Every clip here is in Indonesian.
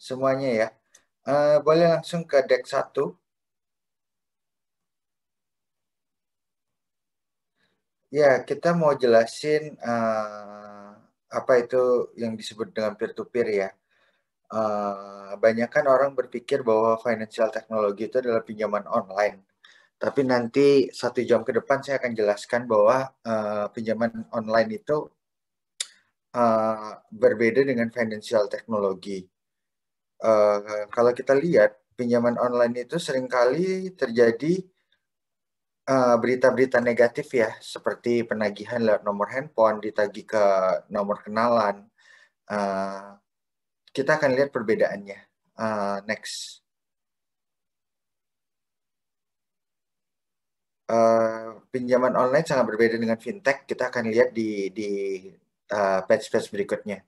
semuanya ya. Boleh langsung ke deck 1. Ya, kita mau jelasin apa itu yang disebut dengan peer-to-peer ya. Banyak kan orang berpikir bahwa financial technology itu adalah pinjaman online. Tapi nanti 1 jam ke depan saya akan jelaskan bahwa pinjaman online itu berbeda dengan financial technology. Kalau kita lihat pinjaman online itu seringkali terjadi berita-berita negatif ya, seperti penagihan lewat nomor handphone, ditagih ke nomor kenalan. Uh, kita akan lihat perbedaannya. Next. Pinjaman online sangat berbeda dengan fintech. Kita akan lihat di page-page berikutnya.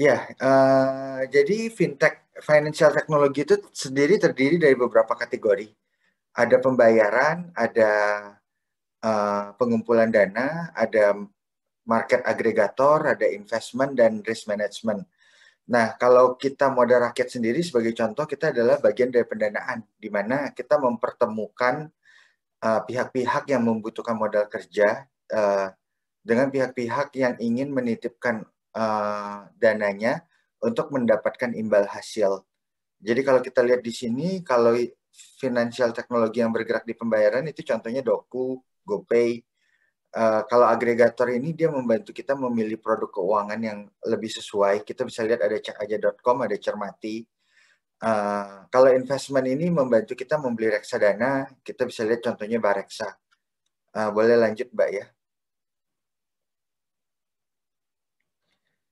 Ya, jadi fintech, financial technology itu sendiri terdiri dari beberapa kategori. Ada pembayaran, ada pengumpulan dana, ada market agregator, ada investment, dan risk management. Nah, kalau kita modal rakyat sendiri sebagai contoh, kita adalah bagian dari pendanaan, di mana kita mempertemukan pihak-pihak yang membutuhkan modal kerja dengan pihak-pihak yang ingin menitipkan dananya untuk mendapatkan imbal hasil. Jadi kalau kita lihat di sini, kalau financial teknologi yang bergerak di pembayaran itu contohnya Doku, GoPay. Kalau agregator ini dia membantu kita memilih produk keuangan yang lebih sesuai. Kita bisa lihat ada cekaja.com, ada Cermati. Kalau investment ini membantu kita membeli reksadana, kita bisa lihat contohnya Bareksa. Boleh lanjut, Mbak ya.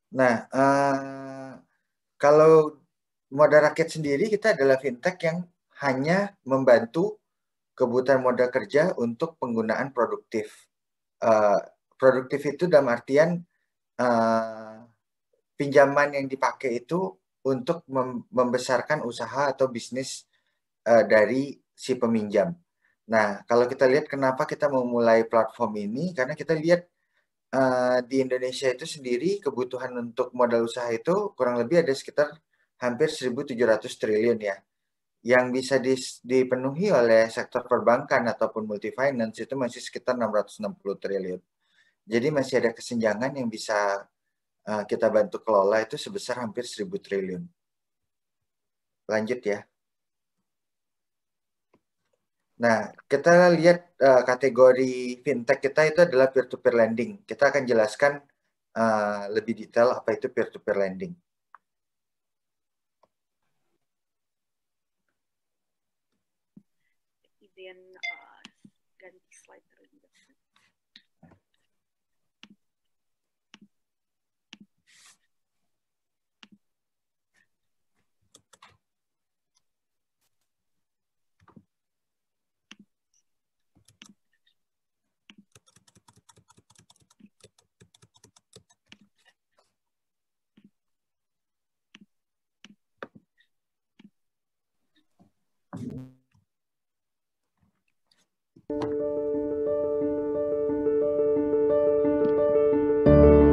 Nah, kalau modal rakyat sendiri kita adalah fintech yang hanya membantu kebutuhan modal kerja untuk penggunaan produktif. Produktif itu dalam artian pinjaman yang dipakai itu untuk membesarkan usaha atau bisnis dari si peminjam. Nah, kalau kita lihat kenapa kita memulai platform ini, karena kita lihat di Indonesia itu sendiri kebutuhan untuk modal usaha itu kurang lebih ada sekitar hampir 1.700 triliun ya. Yang bisa dipenuhi oleh sektor perbankan ataupun multifinance itu masih sekitar 660 triliun. Jadi masih ada kesenjangan yang bisa kita bantu kelola itu sebesar hampir 1.000 triliun. Lanjut ya. Nah, kita lihat kategori fintech kita itu adalah peer-to-peer lending. Kita akan jelaskan lebih detail apa itu peer-to-peer lending. Then ganti slide terlebih dahulu.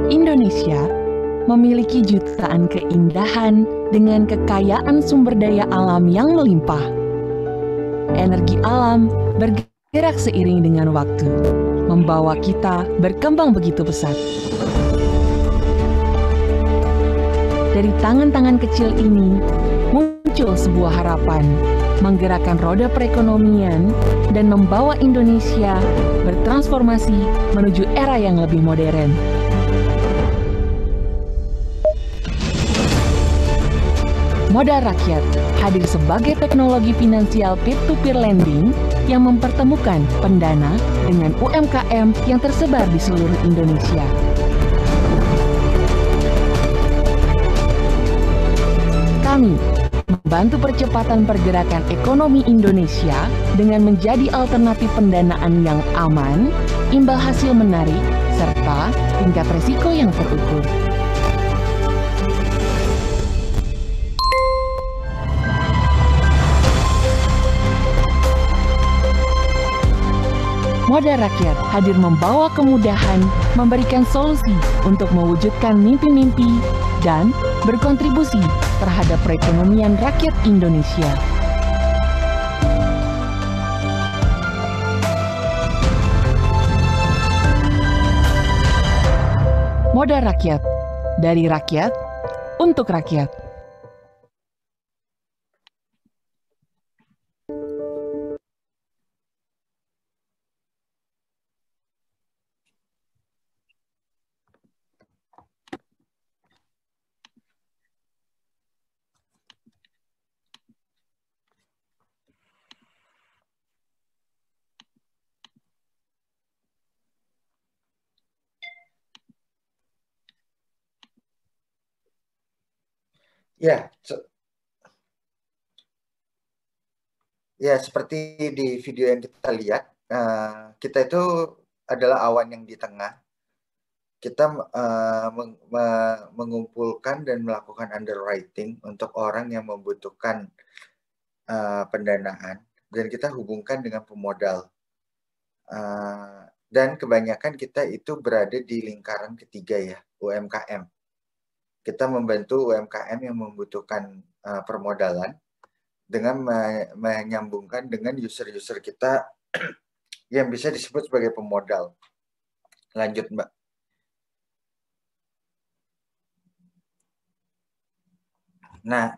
Indonesia memiliki jutaan keindahan dengan kekayaan sumber daya alam yang melimpah. Energi alam bergerak seiring dengan waktu, membawa kita berkembang begitu pesat. Dari tangan-tangan kecil ini, muncul sebuah harapan, menggerakkan roda perekonomian dan membawa Indonesia bertransformasi menuju era yang lebih modern. Modal rakyat hadir sebagai teknologi finansial peer-to-peer lending yang mempertemukan pendana dengan UMKM yang tersebar di seluruh Indonesia. Kami membantu percepatan pergerakan ekonomi Indonesia dengan menjadi alternatif pendanaan yang aman, imbal hasil menarik, serta tingkat risiko yang terukur. Moda Rakyat hadir membawa kemudahan, memberikan solusi untuk mewujudkan mimpi-mimpi, dan berkontribusi terhadap perekonomian rakyat Indonesia. Moda Rakyat, dari rakyat, untuk rakyat. Ya, seperti di video yang kita lihat, kita itu adalah awan yang di tengah. Kita mengumpulkan dan melakukan underwriting untuk orang yang membutuhkan pendanaan, dan kita hubungkan dengan pemodal. Dan kebanyakan kita itu berada di lingkaran ketiga ya, UMKM. Kita membantu UMKM yang membutuhkan permodalan dengan menyambungkan dengan user-user kita yang bisa disebut sebagai pemodal. Lanjut, Mbak. Nah,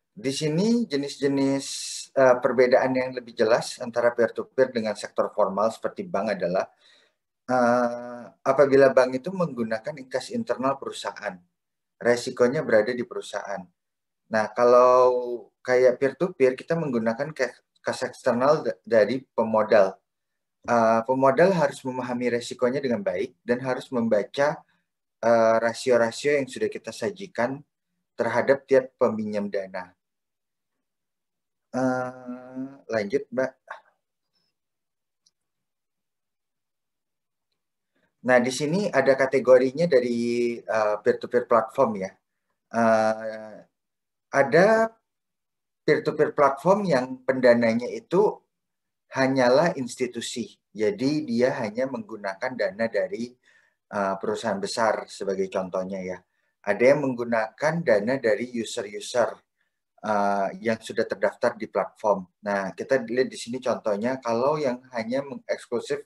di sini jenis-jenis perbedaan yang lebih jelas antara peer-to-peer dengan sektor formal seperti bank adalah apabila bank itu menggunakan kas internal perusahaan, resikonya berada di perusahaan. Nah, kalau kayak peer-to-peer, kita menggunakan kas eksternal dari pemodal. Pemodal harus memahami resikonya dengan baik dan harus membaca rasio-rasio yang sudah kita sajikan terhadap tiap peminjam dana. Lanjut, Mbak. Nah, di sini ada kategorinya dari peer-to-peer platform ya. Ada peer-to-peer platform yang pendananya itu hanyalah institusi. Jadi dia hanya menggunakan dana dari perusahaan besar sebagai contohnya ya. Ada yang menggunakan dana dari user-user yang sudah terdaftar di platform. Nah, kita lihat di sini contohnya, kalau yang hanya eksklusif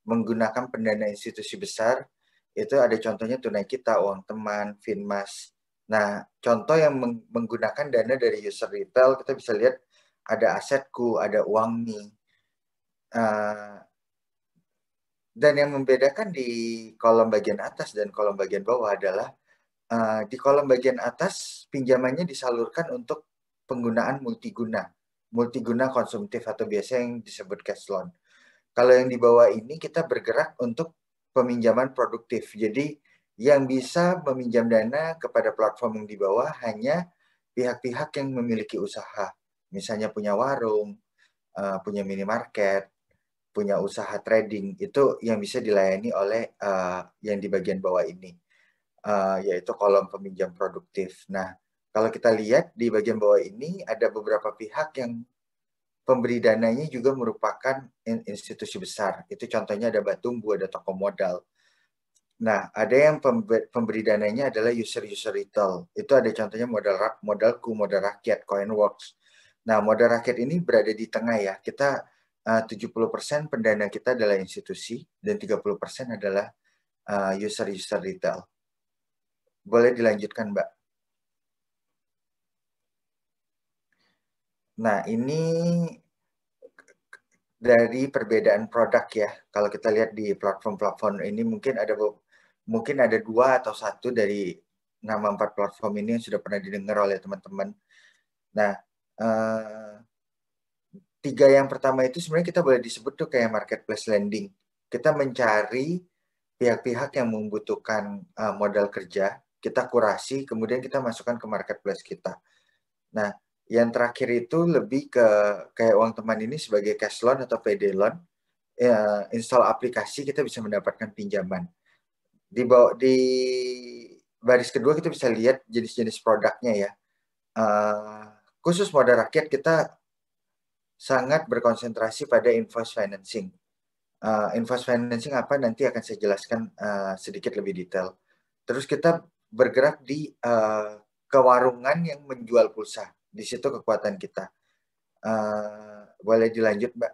menggunakan pendana institusi besar, itu ada contohnya Tunai Kita, Uang Teman, Finmas. Nah, contoh yang menggunakan dana dari user retail, kita bisa lihat ada Asetku, ada Uangmi. Dan yang membedakan di kolom bagian atas dan kolom bagian bawah adalah di kolom bagian atas pinjamannya disalurkan untuk penggunaan multiguna konsumtif atau biasa yang disebut cash loan. Kalau yang di bawah ini kita bergerak untuk peminjaman produktif. Jadi yang bisa meminjam dana kepada platform yang di bawah hanya pihak-pihak yang memiliki usaha. Misalnya punya warung, punya minimarket, punya usaha trading. Itu yang bisa dilayani oleh yang di bagian bawah ini, yaitu kolom peminjam produktif. Nah, kalau kita lihat di bagian bawah ini ada beberapa pihak yang pemberi dananya juga merupakan institusi besar. Itu contohnya ada Batumbu, ada toko modal. Nah, ada yang pemberi dananya adalah user-user retail. Itu ada contohnya Modalku, Modal Rakyat, Coinworks. Nah, Modal Rakyat ini berada di tengah ya. Kita 70% pendana kita adalah institusi dan 30% adalah user-user retail. Boleh dilanjutkan, Mbak. Nah, ini dari perbedaan produk ya. Kalau kita lihat di platform-platform ini mungkin ada 2 atau 1 dari nama 4 platform ini yang sudah pernah didengar oleh teman-teman. Nah, 3 yang pertama itu sebenarnya kita boleh disebut tuh kayak marketplace lending. Kita mencari pihak-pihak yang membutuhkan modal kerja, kita kurasi, kemudian kita masukkan ke marketplace kita. Nah, yang terakhir itu lebih ke kayak Uang Teman ini sebagai cash loan atau PD loan. Install aplikasi kita bisa mendapatkan pinjaman. Di baris kedua kita bisa lihat jenis-jenis produknya ya. Khusus Modal Rakyat kita sangat berkonsentrasi pada invoice financing. Invoice financing apa nanti akan saya jelaskan sedikit lebih detail. Terus kita bergerak di kewarungan yang menjual pulsa. Di situ kekuatan kita. Boleh dilanjut, Mbak?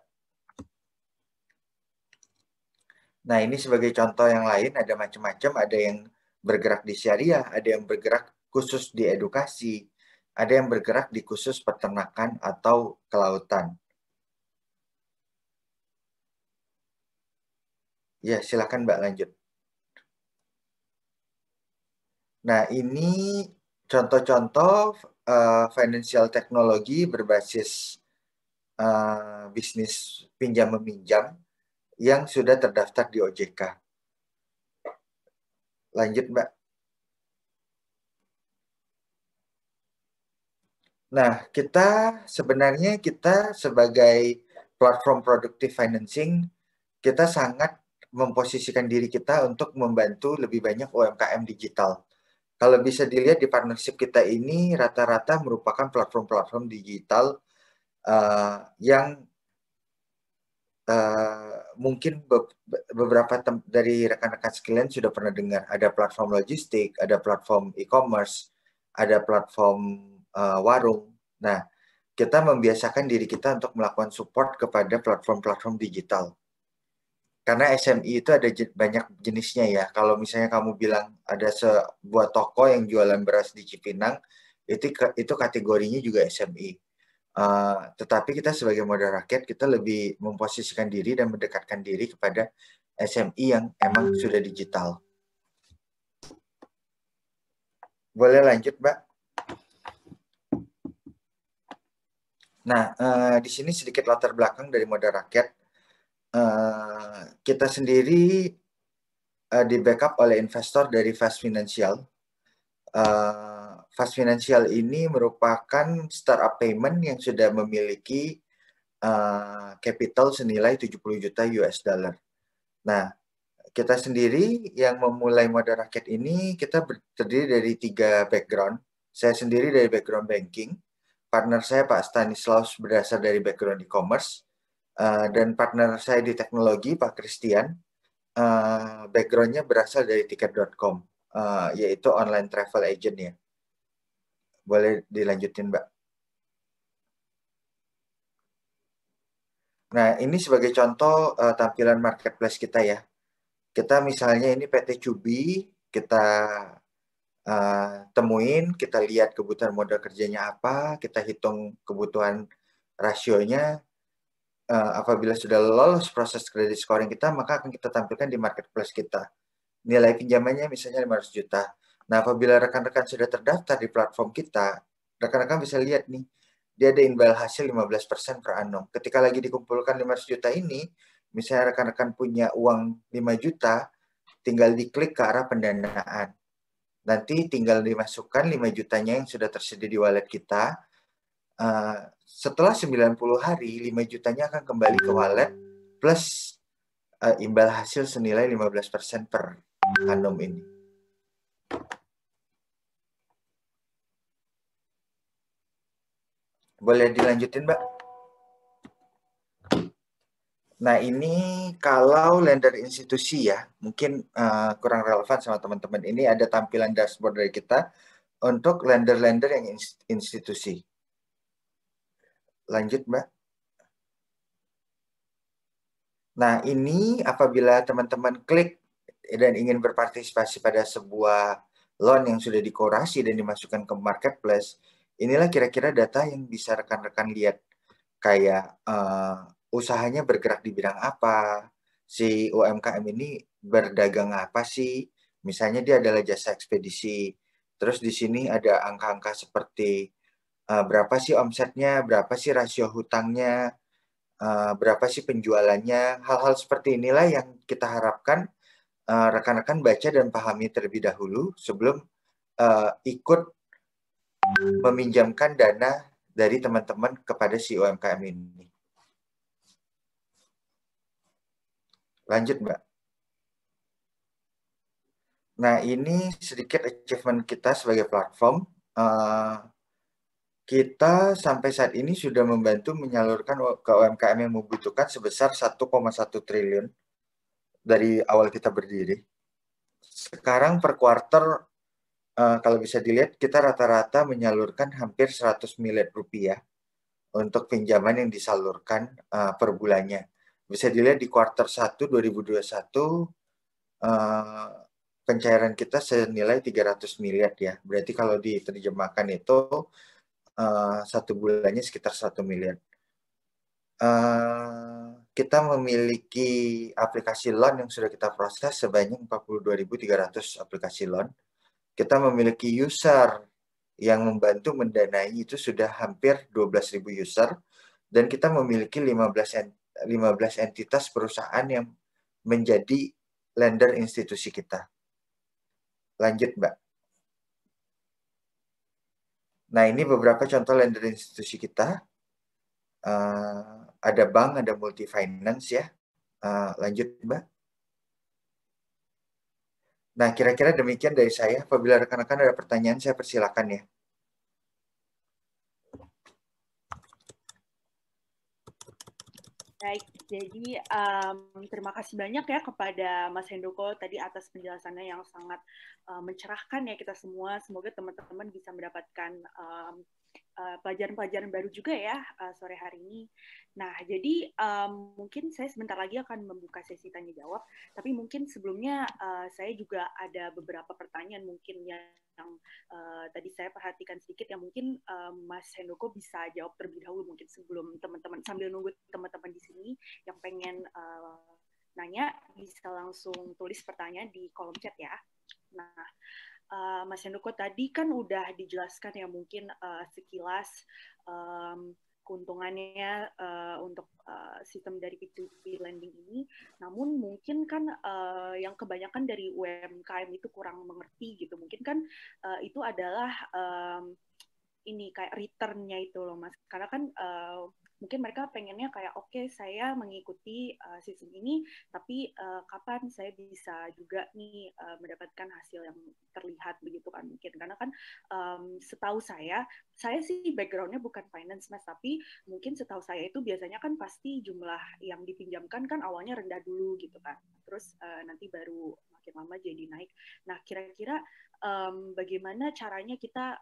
Nah, ini sebagai contoh yang lain, ada macam-macam. Ada yang bergerak di syariah, ada yang bergerak khusus di edukasi, ada yang bergerak di khusus peternakan atau kelautan. Ya, silakan Mbak lanjut. Nah, ini contoh-contoh financial technology berbasis bisnis pinjam-meminjam yang sudah terdaftar di OJK. Lanjut, Mbak. Nah, sebenarnya kita sebagai platform productive financing, kita sangat memposisikan diri kita untuk membantu lebih banyak UMKM digital. Kalau bisa dilihat di partnership kita ini rata-rata merupakan platform-platform digital yang mungkin beberapa dari rekan-rekan sekalian sudah pernah dengar. Ada platform logistik, ada platform e-commerce, ada platform warung. Nah, kita membiasakan diri kita untuk melakukan support kepada platform-platform digital. Karena SMI itu ada banyak jenisnya ya. Kalau misalnya kamu bilang ada sebuah toko yang jualan beras di Cipinang, itu kategorinya juga SMI. Tetapi kita sebagai modal rakyat, kita lebih memposisikan diri dan mendekatkan diri kepada SMI yang emang sudah digital. Boleh lanjut, Mbak? Nah, di sini sedikit latar belakang dari modal rakyat. Kita sendiri di backup oleh investor dari Fast Financial. Fast Financial ini merupakan startup payment yang sudah memiliki capital senilai 70 juta US dollar. Nah, kita sendiri yang memulai modal rakyat ini, kita terdiri dari 3 background. Saya sendiri dari background banking, partner saya Pak Stanislaus berasal dari background e-commerce, dan partner saya di teknologi Pak Christian, backgroundnya berasal dari tiket.com, yaitu online travel agent ya. Boleh dilanjutin, Mbak. Nah, ini sebagai contoh tampilan marketplace kita ya. Kita misalnya ini PT Cubi, kita temuin, kita lihat kebutuhan modal kerjanya apa, kita hitung kebutuhan rasionya. Apabila sudah lolos proses kredit scoring kita, maka akan kita tampilkan di marketplace kita. Nilai pinjamannya misalnya 500 juta. Nah, apabila rekan-rekan sudah terdaftar di platform kita, rekan-rekan bisa lihat nih, dia ada imbal hasil 15% per annum. Ketika lagi dikumpulkan 500 juta ini, misalnya rekan-rekan punya uang 5 juta, tinggal diklik ke arah pendanaan. Nanti tinggal dimasukkan 5 jutanya yang sudah tersedia di wallet kita. Setelah 90 hari, 5 jutanya akan kembali ke wallet plus imbal hasil senilai 15% per annum ini. Boleh dilanjutin, Mbak? Nah, ini kalau lender institusi ya, mungkin kurang relevan sama teman-teman. Ini ada tampilan dashboard dari kita untuk lender-lender yang institusi. Lanjut, Mbak. Nah, ini apabila teman-teman klik dan ingin berpartisipasi pada sebuah loan yang sudah dikurasi dan dimasukkan ke marketplace, inilah kira-kira data yang bisa rekan-rekan lihat. Kayak usahanya bergerak di bidang apa, si UMKM ini berdagang apa sih, misalnya dia adalah jasa ekspedisi, terus di sini ada angka-angka seperti berapa sih omsetnya, berapa sih rasio hutangnya, berapa sih penjualannya, hal-hal seperti inilah yang kita harapkan rekan-rekan baca dan pahami terlebih dahulu sebelum ikut meminjamkan dana dari teman-teman kepada si UMKM ini. Lanjut, Mbak. Nah, ini sedikit achievement kita sebagai platform. kita sampai saat ini sudah membantu menyalurkan ke UMKM yang membutuhkan sebesar 1,1 triliun dari awal kita berdiri. Sekarang per kuarter, kalau bisa dilihat, kita rata-rata menyalurkan hampir 100 miliar rupiah untuk pinjaman yang disalurkan per bulannya. Bisa dilihat di kuarter 1 2021, pencairan kita senilai 300 miliar ya. Berarti kalau diterjemahkan itu satu bulannya sekitar 1 miliar. Kita memiliki aplikasi loan yang sudah kita proses sebanyak 42.300 aplikasi loan. Kita memiliki user yang membantu mendanai itu sudah hampir 12.000 user, dan kita memiliki 15 entitas perusahaan yang menjadi lender institusi kita. Lanjut, Mbak. Nah, ini beberapa contoh lender institusi kita. Ada bank, ada multi finance ya. Lanjut, Mbak. Nah, kira-kira demikian dari saya. Apabila rekan-rekan ada pertanyaan, saya persilakan ya. Baik, jadi terima kasih banyak ya kepada Mas Hendoko tadi atas penjelasannya yang sangat mencerahkan ya kita semua. Semoga teman-teman bisa mendapatkan pelajaran-pelajaran baru juga ya sore hari ini. Nah, jadi mungkin saya sebentar lagi akan membuka sesi tanya jawab, tapi mungkin sebelumnya saya juga ada beberapa pertanyaan mungkin yang tadi saya perhatikan sedikit yang mungkin Mas Hendoko bisa jawab terlebih dahulu mungkin sebelum teman-teman, sambil nunggu teman-teman di sini yang pengen nanya bisa langsung tulis pertanyaan di kolom chat ya. Nah, Mas Hendoko tadi kan udah dijelaskan ya mungkin sekilas keuntungannya untuk sistem dari P2P lending ini. Namun mungkin kan yang kebanyakan dari UMKM itu kurang mengerti gitu. Mungkin kan itu adalah ini kayak return-nya itu loh Mas. Karena kan mungkin mereka pengennya kayak oke, saya mengikuti sistem ini, tapi kapan saya bisa juga nih mendapatkan hasil yang terlihat begitu kan mungkin. Karena kan setahu saya sih background-nya bukan finance Mas, tapi mungkin setahu saya itu biasanya kan pasti jumlah yang dipinjamkan kan awalnya rendah dulu gitu kan. Terus nanti baru makin lama jadi naik. Nah, kira-kira bagaimana caranya kita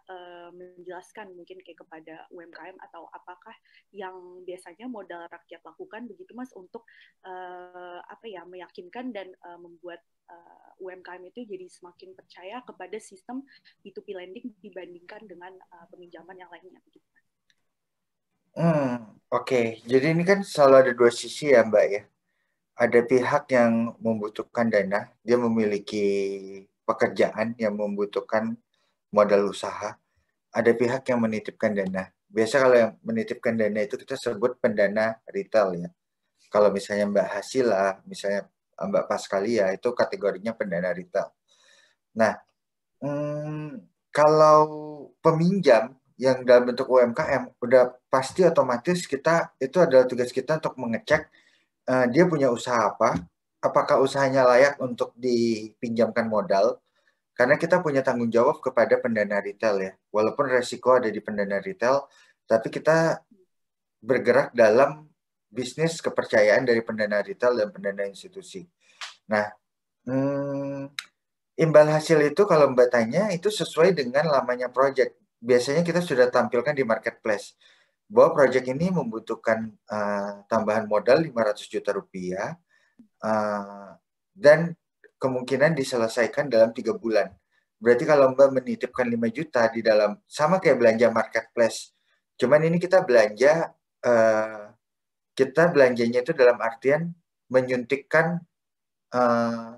menjelaskan mungkin kayak kepada UMKM atau apakah yang biasanya modal rakyat lakukan begitu Mas untuk meyakinkan dan membuat UMKM itu jadi semakin percaya kepada sistem P2P lending dibandingkan dengan peminjaman yang lainnya begitu. Oke. Jadi ini kan selalu ada dua sisi ya Mbak ya. Ada pihak yang membutuhkan dana, dia memiliki pekerjaan yang membutuhkan modal usaha. Ada pihak yang menitipkan dana. Biasa kalau yang menitipkan dana itu kita sebut pendana retail ya. Kalau misalnya Mbak Hasila, misalnya Mbak Paskalia, itu kategorinya pendana retail. Nah, kalau peminjam yang dalam bentuk UMKM, udah pasti otomatis itu adalah tugas kita untuk mengecek dia punya usaha apa, apakah usahanya layak untuk dipinjamkan modal, karena kita punya tanggung jawab kepada pendana retail ya. Walaupun resiko ada di pendana retail, tapi kita bergerak dalam bisnis kepercayaan dari pendana retail dan pendana institusi. Nah, imbal hasil itu kalau Mbak tanya itu sesuai dengan lamanya project. Biasanya kita sudah tampilkan di marketplace bahwa project ini membutuhkan tambahan modal 500 juta rupiah dan kemungkinan diselesaikan dalam 3 bulan. Berarti kalau Mbak menitipkan 5 juta di dalam, sama kayak belanja marketplace. Cuman ini kita belanjanya itu dalam artian menyuntikkan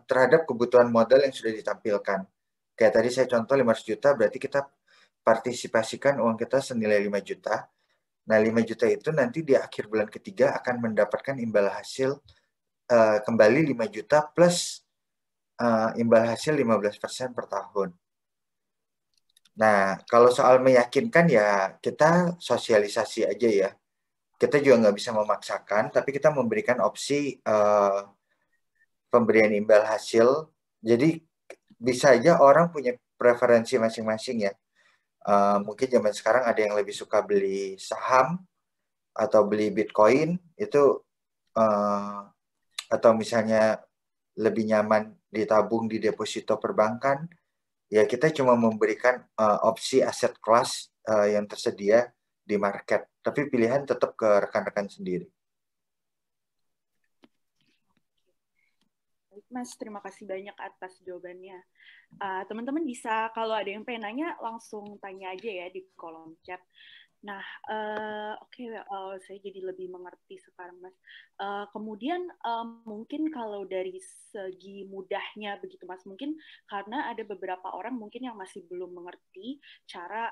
terhadap kebutuhan modal yang sudah ditampilkan. Kayak tadi saya contoh 500 juta, berarti kita partisipasikan uang kita senilai 5 juta. Nah, 5 juta itu nanti di akhir bulan ketiga akan mendapatkan imbal hasil kembali 5 juta plus imbal hasil 15% per tahun. Nah, kalau soal meyakinkan ya kita sosialisasi aja ya. Kita juga nggak bisa memaksakan, tapi kita memberikan opsi pemberian imbal hasil. Jadi bisa aja orang punya preferensi masing-masing ya. Mungkin zaman sekarang ada yang lebih suka beli saham atau beli Bitcoin itu, atau misalnya lebih nyaman ditabung di deposito perbankan. Ya kita cuma memberikan opsi aset kelas yang tersedia di market, tapi pilihan tetap ke rekan-rekan sendiri. Baik, Mas, terima kasih banyak atas jawabannya. Teman-teman bisa, kalau ada yang pengen nanya, langsung tanya aja ya di kolom chat. Nah, oke, saya jadi lebih mengerti sekarang, Mas. Kemudian mungkin kalau dari segi mudahnya begitu, Mas, mungkin karena ada beberapa orang mungkin yang masih belum mengerti cara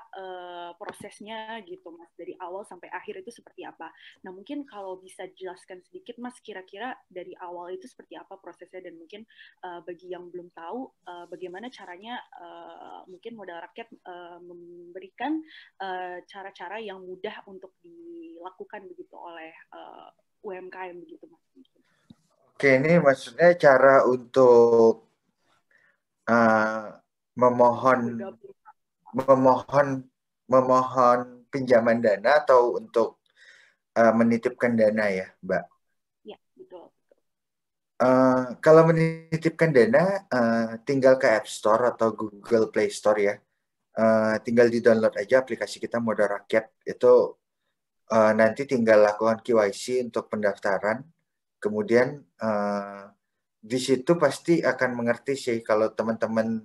prosesnya gitu, Mas, dari awal sampai akhir itu seperti apa. Nah, mungkin kalau bisa dijelaskan sedikit, Mas, kira-kira dari awal itu seperti apa prosesnya, dan mungkin bagi yang belum tahu, bagaimana caranya mungkin modal rakyat memberikan cara-cara yang mudah untuk dilakukan begitu oleh UMKM begitu, Mas. Oke, ini maksudnya cara untuk memohon pinjaman dana atau untuk menitipkan dana ya, Mbak? Ya, betul. Kalau menitipkan dana, tinggal ke App Store atau Google Play Store ya. Tinggal di-download aja aplikasi kita Modal Rakyat. Itu nanti tinggal lakukan KYC untuk pendaftaran. Kemudian di situ pasti akan mengerti sih kalau teman-teman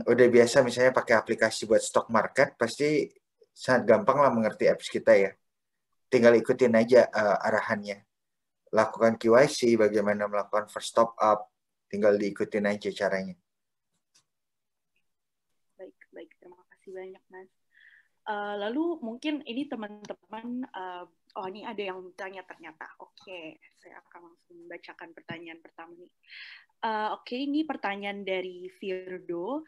udah biasa misalnya pakai aplikasi buat stock market, pasti sangat gampang lah mengerti apps kita ya. Tinggal ikutin aja arahannya. Lakukan KYC, bagaimana melakukan first top up, tinggal diikutin aja caranya. Baik, terima kasih banyak, Mas. Lalu mungkin ini teman-teman, ini ada yang tanya ternyata. Oke, saya akan langsung membacakan pertanyaan pertama nih. Oke, ini pertanyaan dari Firdo.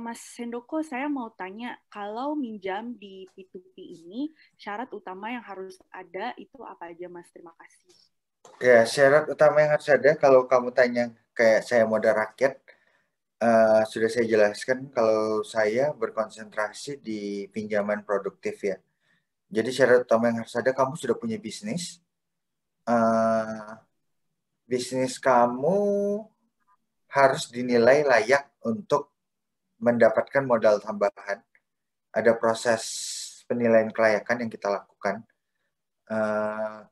Mas Sendoko, saya mau tanya, kalau minjam di P2P ini, syarat utama yang harus ada itu apa aja, Mas? Terima kasih. Ya, syarat utama yang harus ada kalau kamu tanya kayak saya modal rakyat, sudah saya jelaskan kalau saya berkonsentrasi di pinjaman produktif ya. Jadi syarat utama yang harus ada, kamu sudah punya bisnis. Bisnis kamu harus dinilai layak untuk mendapatkan modal tambahan. Ada proses penilaian kelayakan yang kita lakukan.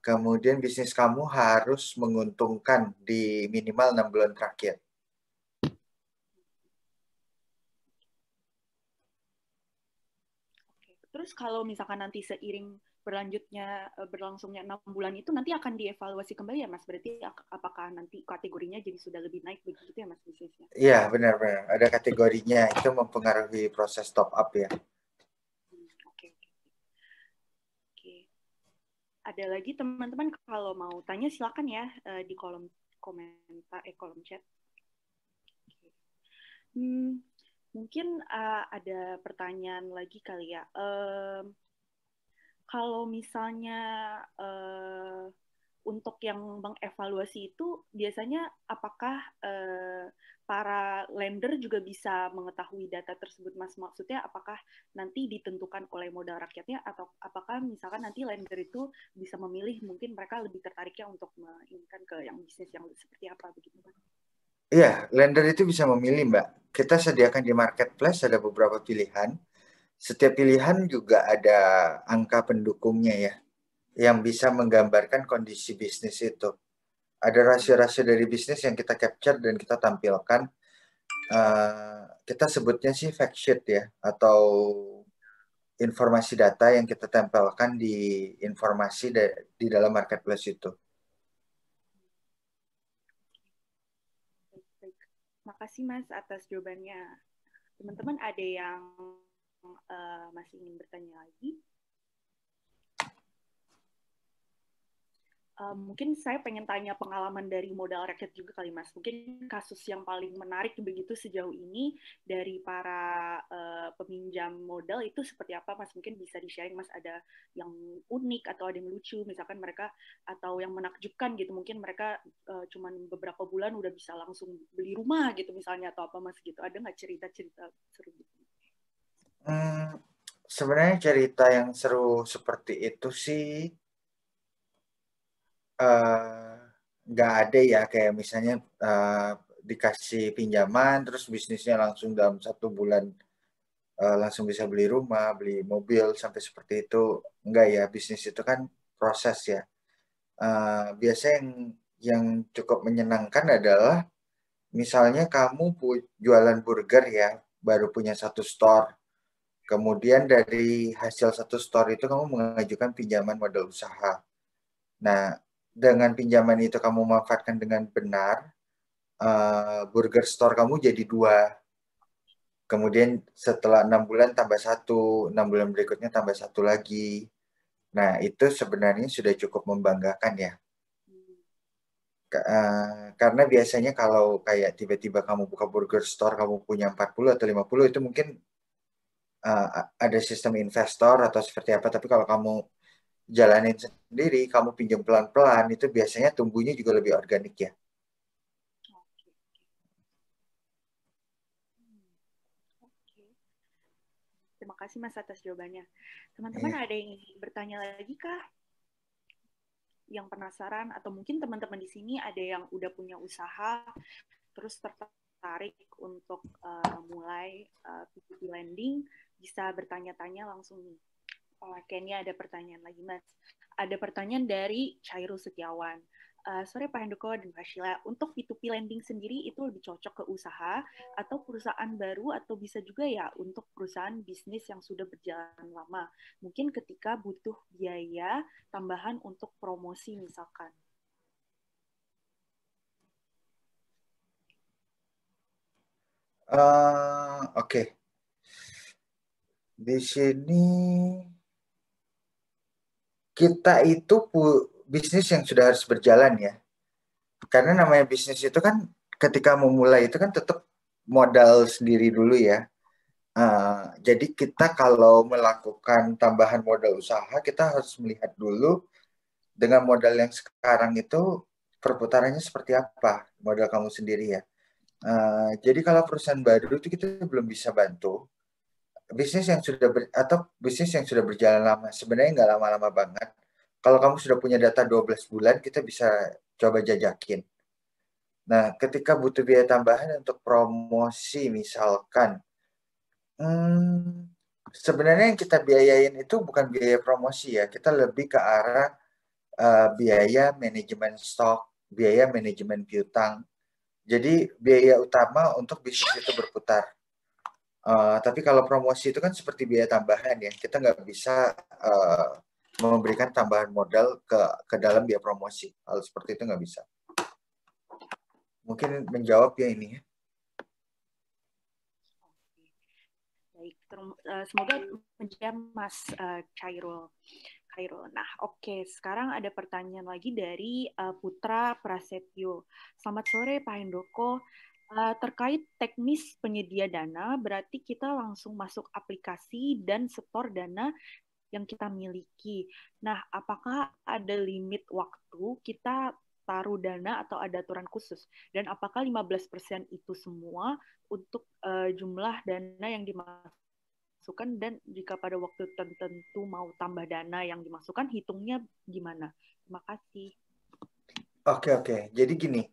Kemudian bisnis kamu harus menguntungkan di minimal 6 bulan terakhir. Terus kalau misalkan nanti seiring berlangsungnya 6 bulan itu nanti akan dievaluasi kembali ya, Mas? Berarti apakah nanti kategorinya jadi sudah lebih naik begitu ya, Mas, bisnisnya? Iya, benar-benar. Ada kategorinya, itu mempengaruhi proses top up ya. Oke. Ada lagi teman-teman kalau mau tanya silakan ya di kolom komentar, kolom chat. Mungkin ada pertanyaan lagi kali ya. Kalau misalnya untuk yang mengevaluasi itu biasanya apakah para lender juga bisa mengetahui data tersebut, Mas? Maksudnya apakah nanti ditentukan oleh modal rakyatnya atau apakah misalkan nanti lender itu bisa memilih, mungkin mereka lebih tertariknya untuk menginginkan ke yang bisnis yang seperti apa begitu, Mas? Iya, lender itu bisa memilih, Mbak. Kita sediakan di marketplace ada beberapa pilihan. Setiap pilihan juga ada angka pendukungnya ya, yang bisa menggambarkan kondisi bisnis itu. Ada rasio-rasio dari bisnis yang kita capture dan kita tampilkan. Kita sebutnya sih fact sheet ya, atau informasi data yang kita tempelkan di informasi di dalam marketplace itu. Baik. Makasih, Mas, atas jawabannya. Teman-teman ada yang masih ingin bertanya lagi? Mungkin saya pengen tanya pengalaman dari modal rakyat juga kali, Mas. Mungkin kasus yang paling menarik begitu sejauh ini dari para peminjam modal itu seperti apa, Mas? Mungkin bisa di-sharing, Mas, ada yang unik atau ada yang lucu, misalkan mereka, atau yang menakjubkan gitu, mungkin mereka cuman beberapa bulan udah bisa langsung beli rumah gitu misalnya, atau apa, Mas, gitu. Ada nggak cerita-cerita seru gitu? Hmm, sebenarnya cerita yang seru seperti itu sih nggak ada ya, kayak misalnya dikasih pinjaman terus bisnisnya langsung dalam 1 bulan langsung bisa beli rumah, beli mobil sampai seperti itu. Enggak ya, bisnis itu kan proses ya. Biasanya yang cukup menyenangkan adalah misalnya kamu jualan burger ya, baru punya 1 store. Kemudian dari hasil 1 store itu kamu mengajukan pinjaman modal usaha. Nah, dengan pinjaman itu kamu manfaatkan dengan benar, burger store kamu jadi 2. Kemudian setelah 6 bulan tambah 1, 6 bulan berikutnya tambah 1 lagi. Nah, itu sebenarnya sudah cukup membanggakan ya. Karena biasanya kalau kayak tiba-tiba kamu buka burger store, kamu punya 40 atau 50, itu mungkin ada sistem investor atau seperti apa. Tapi kalau kamu jalanin sendiri, kamu pinjam pelan-pelan, itu biasanya tumbuhnya juga lebih organik ya. Terima kasih Mas atas jawabannya. Teman-teman ada yang ingin bertanya lagi kah? Yang penasaran atau mungkin teman-teman di sini ada yang udah punya usaha terus tertarik untuk mulai P2P lending, bisa bertanya-tanya langsung nih. Kayaknya ada pertanyaan lagi Mas. Ada pertanyaan dari Chairul Setiawan. Sore Pak Handoko dan Pak Sheila, untuk P2P lending sendiri itu lebih cocok ke usaha atau perusahaan baru atau bisa juga ya untuk perusahaan bisnis yang sudah berjalan lama. Mungkin ketika butuh biaya tambahan untuk promosi misalkan. Oke. Di sini kita itu bisnis yang sudah harus berjalan ya. Karena namanya bisnis itu kan ketika memulai itu kan tetap modal sendiri dulu ya. Jadi kita kalau melakukan tambahan modal usaha, kita harus melihat dulu dengan modal yang sekarang itu perputarannya seperti apa, modal kamu sendiri ya. Jadi kalau perusahaan baru itu kita belum bisa bantu. Bisnis yang sudah atau bisnis yang sudah berjalan lama, sebenarnya nggak lama-lama banget. Kalau kamu sudah punya data 12 bulan, kita bisa coba jajakin. Nah, ketika butuh biaya tambahan untuk promosi misalkan, sebenarnya yang kita biayain itu bukan biaya promosi ya, kita lebih ke arah biaya manajemen stok, biaya manajemen piutang. Jadi biaya utama untuk bisnis itu berputar. Tapi kalau promosi itu kan seperti biaya tambahan ya, kita nggak bisa memberikan tambahan modal ke dalam biaya promosi. Hal seperti itu nggak bisa. Mungkin menjawab ya ini ya. Baik, semoga menjawab Mas Chairul. Nah, oke. Sekarang ada pertanyaan lagi dari Putra Prasetyo. Selamat sore Pak Handoko. Terkait teknis penyedia dana, berarti kita langsung masuk aplikasi dan setor dana yang kita miliki. Nah, apakah ada limit waktu kita taruh dana atau ada aturan khusus? Dan apakah 15% itu semua untuk jumlah dana yang dimasukkan, dan jika pada waktu tertentu mau tambah dana yang dimasukkan, hitungnya gimana? Terima kasih. Oke. Jadi gini,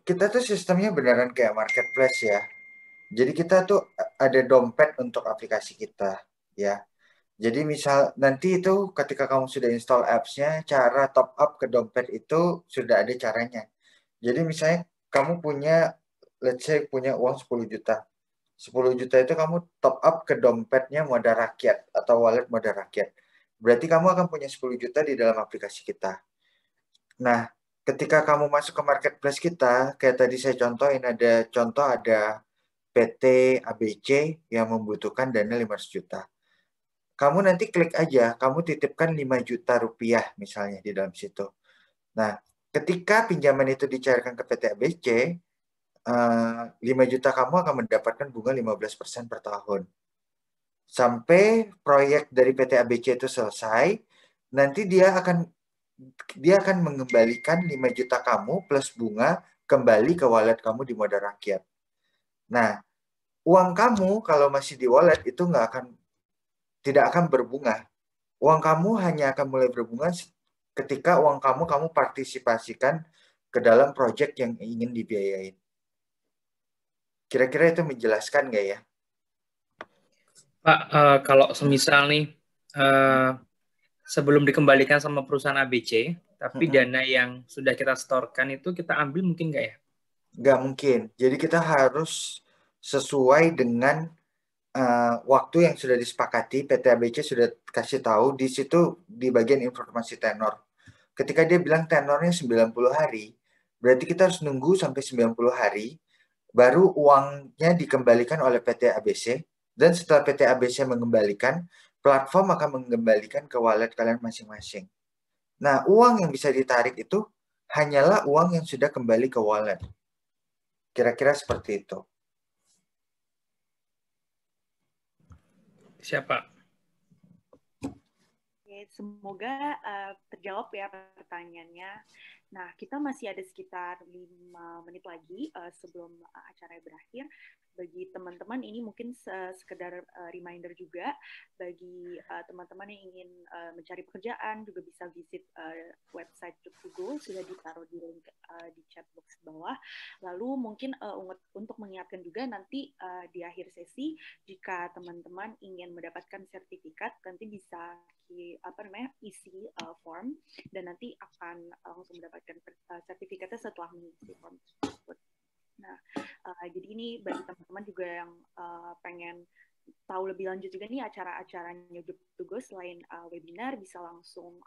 kita tuh sistemnya beneran kayak marketplace ya. Jadi kita tuh ada dompet untuk aplikasi kita ya. Jadi misal nanti itu ketika kamu sudah install apps-nya, cara top up ke dompet itu sudah ada caranya. Jadi misalnya kamu punya, let's say punya uang 10 juta. 10 juta itu kamu top up ke dompetnya Modal Rakyat atau wallet Modal Rakyat. Berarti kamu akan punya 10 juta di dalam aplikasi kita. Nah, ketika kamu masuk ke marketplace kita, kayak tadi saya contohin, ada PT ABC yang membutuhkan dana 500 juta. Kamu nanti klik aja, kamu titipkan 5 juta rupiah misalnya di dalam situ. Nah, ketika pinjaman itu dicairkan ke PT ABC, 5 juta kamu akan mendapatkan bunga 15% per tahun. Sampai proyek dari PT ABC itu selesai, nanti dia akan mengembalikan 5 juta kamu plus bunga kembali ke wallet kamu di Modal Rakyat. Nah, uang kamu kalau masih di wallet itu tidak akan berbunga. Uang kamu hanya akan mulai berbunga ketika uang kamu partisipasikan ke dalam proyek yang ingin dibiayain. Kira-kira itu menjelaskan nggak ya? Pak, kalau semisal nih, sebelum dikembalikan sama perusahaan ABC, tapi dana yang sudah kita setorkan itu kita ambil mungkin nggak ya? Nggak mungkin. Jadi kita harus sesuai dengan waktu yang sudah disepakati. PT ABC sudah kasih tahu di situ di bagian informasi tenor. Ketika dia bilang tenornya 90 hari, berarti kita harus nunggu sampai 90 hari, baru uangnya dikembalikan oleh PT ABC, dan setelah PT ABC mengembalikan, platform akan mengembalikan ke wallet kalian masing-masing. Nah, uang yang bisa ditarik itu hanyalah uang yang sudah kembali ke wallet. Kira-kira seperti itu. Siapa? Semoga terjawab ya pertanyaannya. Nah, kita masih ada sekitar 5 menit lagi sebelum acara berakhir. Bagi teman-teman ini mungkin sekedar reminder juga bagi teman-teman yang ingin mencari pekerjaan juga bisa visit website Google, sudah ditaruh di link di chat box bawah. Lalu mungkin untuk mengingatkan juga nanti di akhir sesi jika teman-teman ingin mendapatkan sertifikat nanti bisa isi form dan nanti akan langsung mendapatkan sertifikatnya setelah mengisi form tersebut. Nah, jadi ini bagi teman-teman juga yang pengen tahu lebih lanjut juga nih acara-acaranya Job to Go selain webinar bisa langsung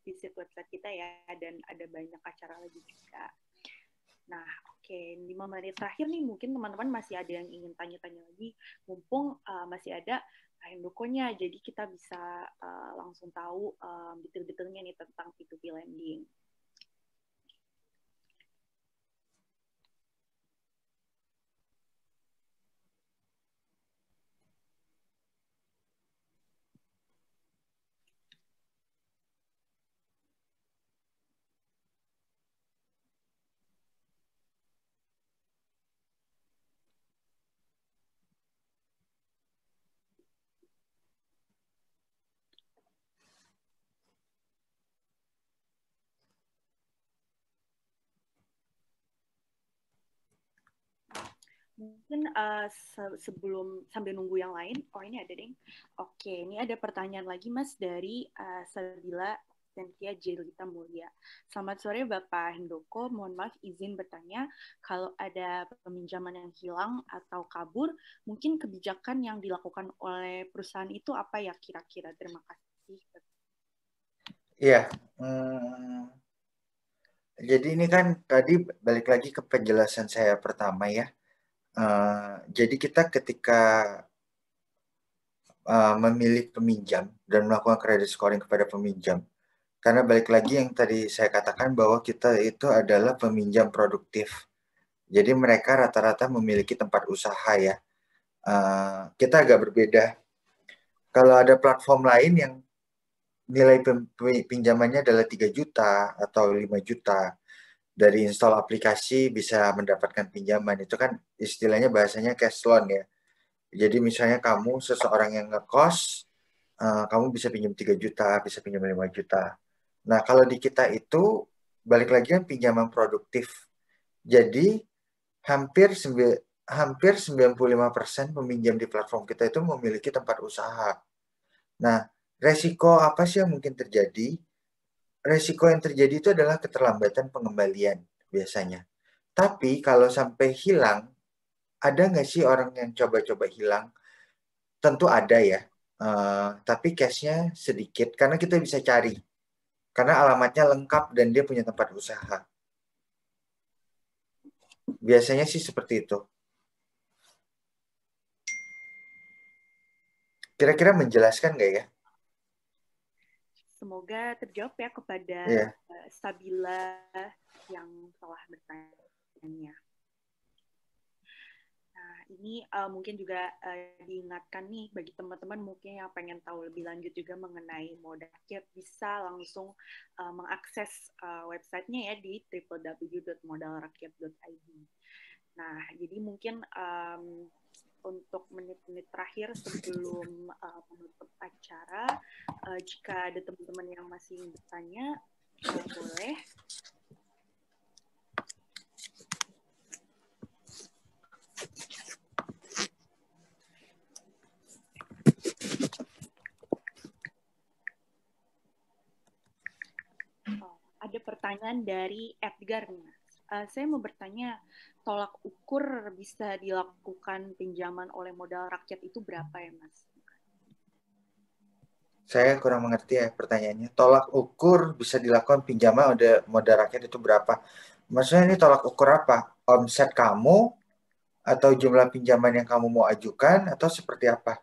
visit website kita ya, dan ada banyak acara lagi juga. Nah, oke, 5 menit terakhir nih mungkin teman-teman masih ada yang ingin tanya-tanya lagi, mumpung masih ada Hendokonya, jadi kita bisa langsung tahu detail-detailnya nih tentang P2P lending. Mungkin sebelum sambil nunggu yang lain, ini ada ding. Oke, ini ada pertanyaan lagi Mas dari Sabila Sentia Jelita Mulia. Selamat sore Bapak Hendoko, mohon maaf izin bertanya, kalau ada peminjaman yang hilang atau kabur, mungkin kebijakan yang dilakukan oleh perusahaan itu apa ya kira-kira? Terima kasih. Iya. Jadi ini kan tadi balik lagi ke penjelasan saya pertama ya. Jadi kita ketika memilih peminjam dan melakukan credit scoring kepada peminjam, karena balik lagi yang tadi saya katakan bahwa kita itu adalah peminjam produktif. Jadi mereka rata-rata memiliki tempat usaha ya. Kita agak berbeda. Kalau ada platform lain yang nilai pinjamannya adalah 3 juta atau 5 juta, dari install aplikasi bisa mendapatkan pinjaman, itu kan istilahnya bahasanya cash loan ya. Jadi misalnya kamu seseorang yang ngekos, kamu bisa pinjam 3 juta, bisa pinjam 5 juta. Nah, kalau di kita itu balik lagi kan pinjaman produktif. Jadi hampir 95% peminjam di platform kita itu memiliki tempat usaha. Nah, resiko apa sih yang mungkin terjadi? Resiko yang terjadi itu adalah keterlambatan pengembalian biasanya. Tapi kalau sampai hilang, ada nggak sih orang yang coba-coba hilang? Tentu ada ya. Tapi case-nya sedikit karena kita bisa cari. Karena alamatnya lengkap dan dia punya tempat usaha. Biasanya sih seperti itu. Kira-kira menjelaskan nggak ya? Semoga terjawab ya kepada Sabila yang telah bertanya. Nah, ini mungkin juga diingatkan nih bagi teman-teman mungkin yang pengen tahu lebih lanjut juga mengenai Modal Rakyat, bisa langsung mengakses websitenya ya di www.modalrakyat.id. Nah, jadi mungkin untuk menit-menit terakhir sebelum menutup acara, jika ada teman-teman yang masih bertanya, boleh. Ada pertanyaan dari Edgar nih, Mas. Saya mau bertanya, tolak ukur bisa dilakukan pinjaman oleh modal rakyat itu berapa ya, Mas? Saya kurang mengerti ya pertanyaannya. Tolak ukur bisa dilakukan pinjaman oleh modal rakyat itu berapa? Maksudnya ini tolak ukur apa? Omset kamu atau jumlah pinjaman yang kamu mau ajukan atau seperti apa?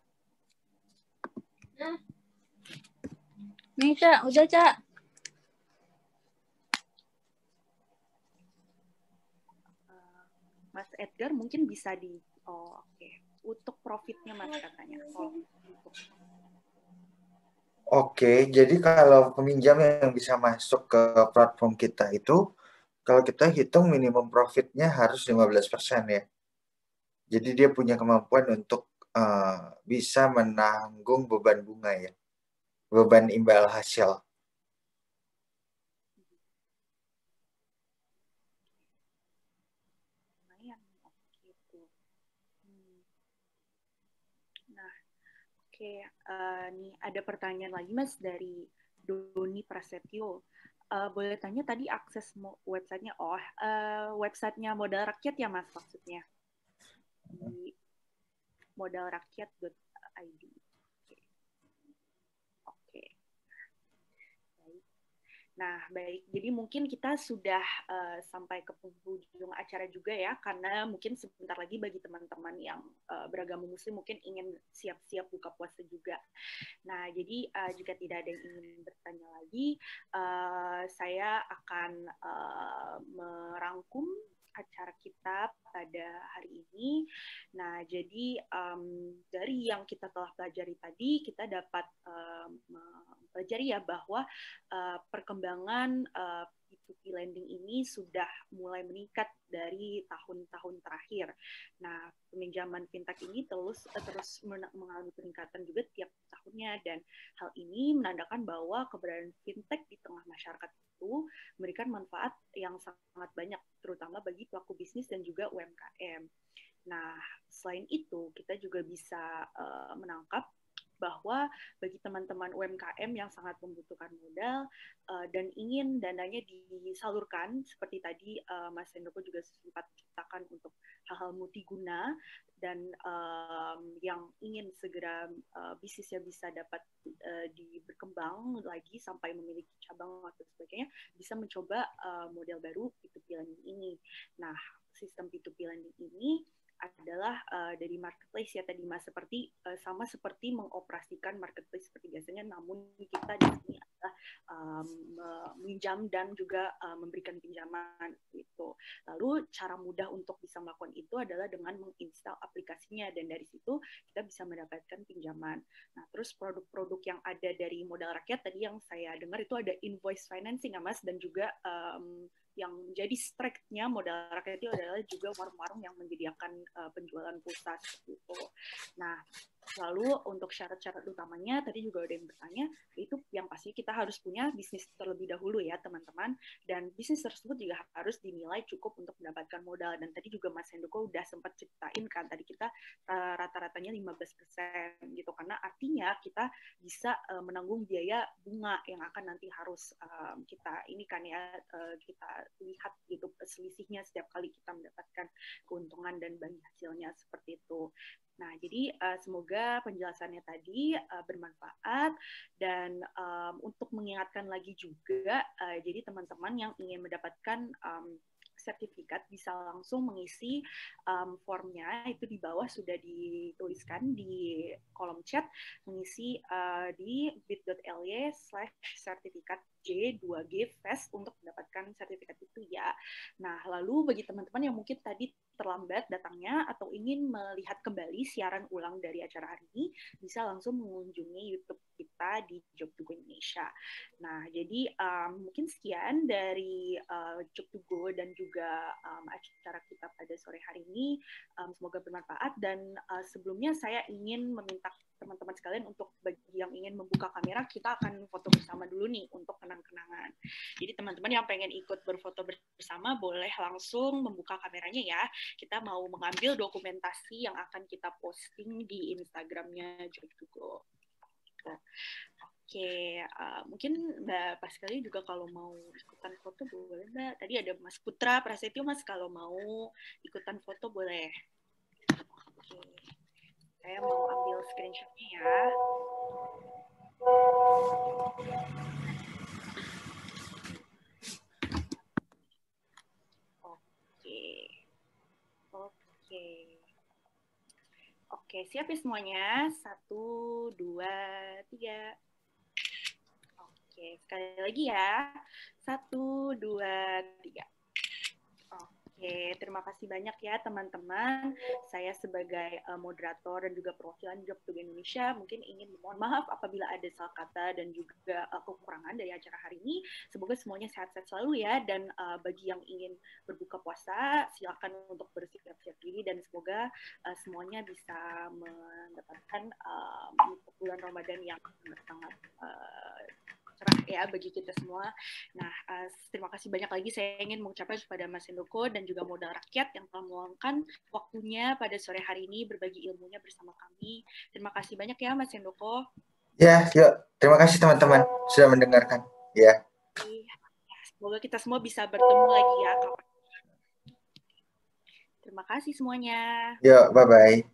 Nih, Cak. Udah, Cak. Mas Edgar mungkin bisa oke. Untuk profitnya, Mas, katanya. Oke, jadi kalau peminjam yang bisa masuk ke platform kita itu, kalau kita hitung minimum profitnya harus 15% ya. Jadi dia punya kemampuan untuk bisa menanggung beban bunga ya, beban imbal hasil. Nah, oke, nih ada pertanyaan lagi, Mas, dari Doni Prasetyo. Boleh tanya tadi akses websitenya? Websitenya Modal Rakyat ya, Mas, maksudnya? Di modalrakyat.id. Oke. Baik. Nah, baik. Jadi mungkin kita sudah sampai ke penghujung acara juga ya, karena mungkin sebentar lagi bagi teman-teman yang beragama Muslim mungkin ingin siap-siap buka puasa juga. Nah, jadi jika tidak ada yang ingin bertanya lagi, saya akan merangkum acara kita pada hari ini. Nah, jadi dari yang kita telah pelajari tadi, kita dapat mempelajari ya bahwa perkembangan P2P lending ini sudah mulai meningkat dari tahun-tahun terakhir. Nah, peminjaman fintech ini terus mengalami peningkatan juga tiap tahunnya, dan hal ini menandakan bahwa keberadaan fintech di tengah masyarakat itu memberikan manfaat yang sangat banyak, terutama bagi pelaku bisnis dan juga UMKM. Nah, selain itu, kita juga bisa menangkap bahwa bagi teman-teman UMKM yang sangat membutuhkan modal dan ingin dananya disalurkan, seperti tadi Mas Hendoko juga sempat ceritakan untuk hal-hal multiguna, dan yang ingin segera bisnisnya bisa dapat berkembang lagi sampai memiliki cabang atau sebagainya, bisa mencoba model baru P2P lending ini. Nah, sistem P2P lending ini adalah dari marketplace ya tadi Mas, sama seperti mengoperasikan marketplace seperti biasanya, namun kita di sini adalah meminjam dan juga memberikan pinjaman gitu. Lalu cara mudah untuk bisa melakukan itu adalah dengan menginstal aplikasinya, dan dari situ kita bisa mendapatkan pinjaman. Nah, terus produk-produk yang ada dari Modal Rakyat tadi yang saya dengar itu ada invoice financing ya Mas, dan juga yang menjadi strike-nya Modal Rakyat itu adalah juga warung-warung yang menyediakan penjualan pulsa seperti itu. Nah, lalu untuk syarat-syarat utamanya tadi juga ada yang bertanya, itu yang pasti kita harus punya bisnis terlebih dahulu ya teman-teman, dan bisnis tersebut juga harus dinilai cukup untuk mendapatkan modal. Dan tadi juga Mas Hendoko udah sempat ceritain kan, tadi kita rata-ratanya 15% gitu, karena artinya kita bisa menanggung biaya bunga yang akan nanti harus kita ini kan ya, kita lihat gitu selisihnya setiap kali kita mendapatkan keuntungan dan bagi hasilnya seperti itu. Nah, jadi semoga penjelasannya tadi bermanfaat, dan untuk mengingatkan lagi juga, jadi teman-teman yang ingin mendapatkan sertifikat bisa langsung mengisi formnya, itu di bawah sudah dituliskan di kolom chat, mengisi di bit.ly/sertifikat J2G Fest untuk mendapatkan sertifikat itu ya. Nah, lalu bagi teman-teman yang mungkin tadi terlambat datangnya atau ingin melihat kembali siaran ulang dari acara hari ini, bisa langsung mengunjungi YouTube kita di Job2Go Indonesia. Nah, jadi mungkin sekian dari Job2Go dan juga acara kita pada sore hari ini. Semoga bermanfaat, dan sebelumnya saya ingin meminta teman-teman sekalian untuk bagi yang ingin membuka kamera, kita akan foto bersama dulu nih untuk kenang-kenangan. Jadi teman-teman yang pengen ikut berfoto bersama boleh langsung membuka kameranya ya. Kita mau mengambil dokumentasi yang akan kita posting di Instagramnya Job2Go. Oke, mungkin Mbak Pascalia juga kalau mau ikutan foto boleh Mbak. Tadi ada Mas Putra Prasetyo, Mas kalau mau ikutan foto boleh. Oke. Saya mau ambil screenshot-nya ya. Oke, siap ya semuanya? 1, 2, 3. Oke, sekali lagi ya. 1, 2, 3. Oke, terima kasih banyak ya teman-teman. Saya sebagai moderator dan juga perwakilan Job2Go Indonesia mungkin ingin memohon maaf apabila ada salah kata dan juga kekurangan dari acara hari ini. Semoga semuanya sehat-sehat selalu ya, dan bagi yang ingin berbuka puasa silakan untuk bersiap-siap diri, dan semoga semuanya bisa mendapatkan bulan Ramadan yang sangat cerah ya bagi kita semua. Nah, terima kasih banyak lagi saya ingin mengucapkan kepada Mas Hendoko dan juga Modal Rakyat yang telah meluangkan waktunya pada sore hari ini berbagi ilmunya bersama kami. Terima kasih banyak ya Mas Hendoko. Ya, yuk. Terima kasih teman-teman sudah mendengarkan. Ya. Semoga kita semua bisa bertemu lagi ya. Terima kasih semuanya. Yuk, bye-bye.